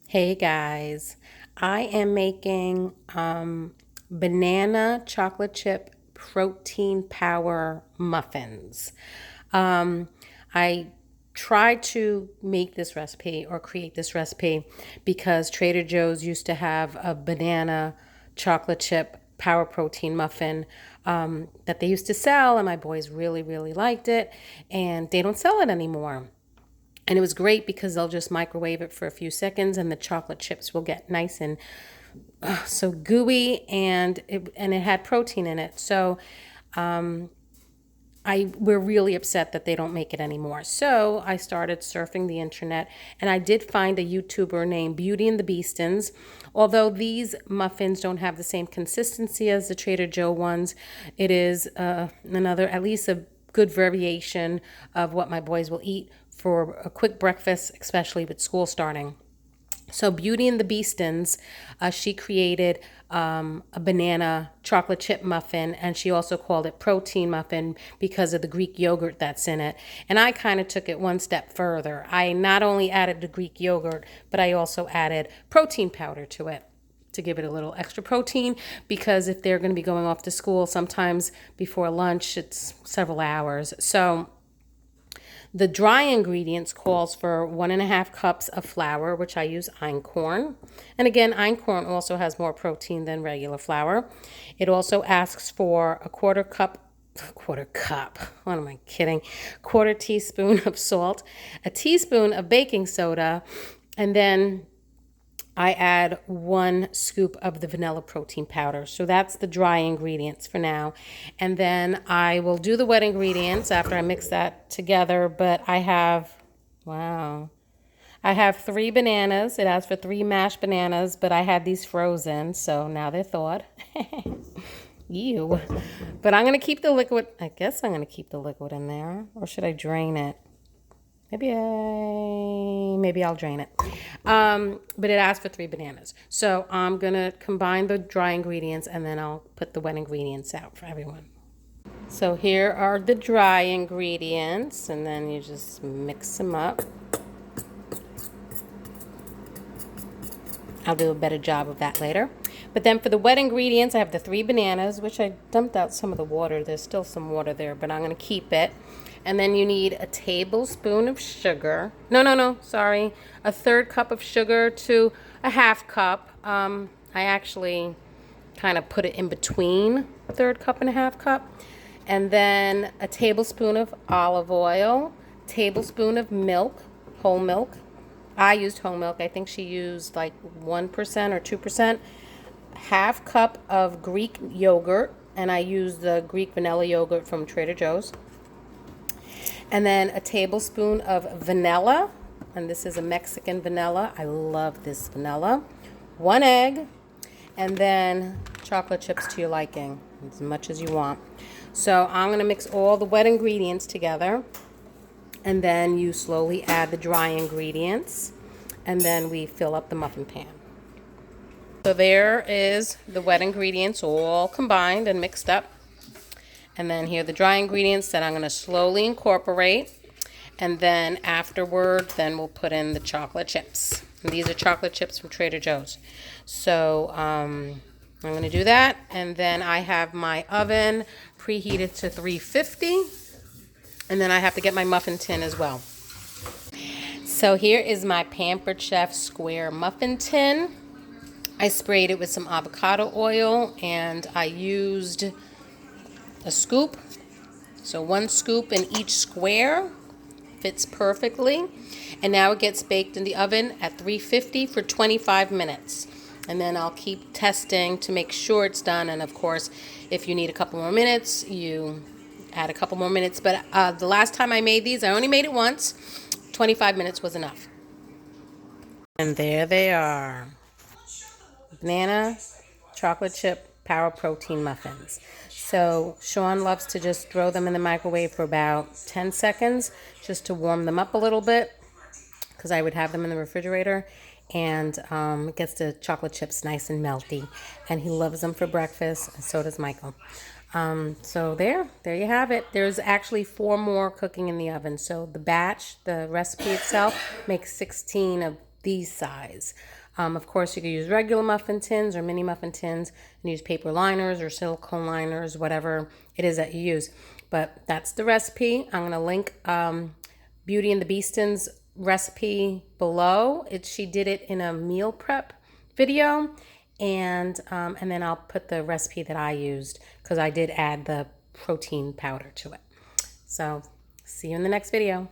Hey guys, I am making banana chocolate chip protein power muffins. Um, I tried to make this recipe or create this recipe because Trader Joe's used to have a banana chocolate chip power protein muffin that they used to sell, and my boys really, really liked it, and they don't sell it anymore. And it was great because they'll just microwave it for a few seconds and the chocolate chips will get nice and so gooey, and it had protein in it. So we're really upset that they don't make it anymore. So I started surfing the internet and I did find a YouTuber named Beauty and the Beastons. Although these muffins don't have the same consistency as the Trader Joe ones, it is another, at least a good variation of what my boys will eat for a quick breakfast, especially with school starting. So Beauty and the Beastons, she created a banana chocolate chip muffin, and she also called it protein muffin because of the Greek yogurt that's in it. And I kind of took it one step further. I not only added the Greek yogurt, but I also added protein powder to it to give it a little extra protein, because if they're going to be going off to school, sometimes before lunch, it's several hours. So the dry ingredients calls for 1.5 cups of flour, which I use einkorn. And again, einkorn also has more protein than regular flour. It also asks for quarter cup, what am I kidding? Quarter teaspoon of salt, a teaspoon of baking soda, and then I add 1 scoop of the vanilla protein powder. So that's the dry ingredients for now. And then I will do the wet ingredients after I mix that together. But I have, wow, I have 3 bananas. It asks for 3 mashed bananas, but I had these frozen, so now they're thawed. Ew. But I'm going to keep the liquid, I guess I'm going to keep the liquid in there. Or should I drain it? Maybe I'll drain it. But it asks for 3 bananas. So I'm gonna combine the dry ingredients and then I'll put the wet ingredients out for everyone. So here are the dry ingredients, and then you just mix them up. I'll do a better job of that later. But then for the wet ingredients, I have the 3 bananas, which I dumped out some of the water. There's still some water there, but I'm going to keep it. And then you need a tablespoon of sugar. No, sorry. A 1/3 cup of sugar to a 1/2 cup. I actually kind of put it in between a 1/3 cup and a 1/2 cup. And then a tablespoon of olive oil, tablespoon of milk, whole milk. I used whole milk. I think she used like 1% or 2%. 1/2 cup of Greek yogurt, and I used the Greek vanilla yogurt from Trader Joe's. And then a tablespoon of vanilla, and this is a Mexican vanilla. I love this vanilla. 1 egg, and then chocolate chips to your liking, as much as you want. So I'm going to mix all the wet ingredients together, and then you slowly add the dry ingredients, and then we fill up the muffin pan. So there is the wet ingredients all combined and mixed up. And then here are the dry ingredients that I'm going to slowly incorporate. And then afterward, then we'll put in the chocolate chips. And these are chocolate chips from Trader Joe's. So I'm going to do that. And then I have my oven preheated to 350. And then I have to get my muffin tin as well. So here is my Pampered Chef square muffin tin. I sprayed it with some avocado oil, and I used a scoop. So 1 scoop in each square fits perfectly. And now it gets baked in the oven at 350 for 25 minutes. And then I'll keep testing to make sure it's done. And of course, if you need a couple more minutes, you add a couple more minutes. But the last time I made these, I only made it once. 25 minutes was enough. And there they are. Banana chocolate chip power protein muffins. So Sean loves to just throw them in the microwave for about 10 seconds just to warm them up a little bit, because I would have them in the refrigerator, and it gets the chocolate chips nice and melty, and he loves them for breakfast, and so does Michael. So there you have it. There's actually 4 more cooking in the oven. So the recipe itself makes 16 of these size. Of course, you could use regular muffin tins or mini muffin tins and use paper liners or silicone liners, whatever it is that you use. But that's the recipe. I'm going to link Beauty and the Beastons recipe below. She did it in a meal prep video, and then I'll put the recipe that I used because I did add the protein powder to it. So see you in the next video.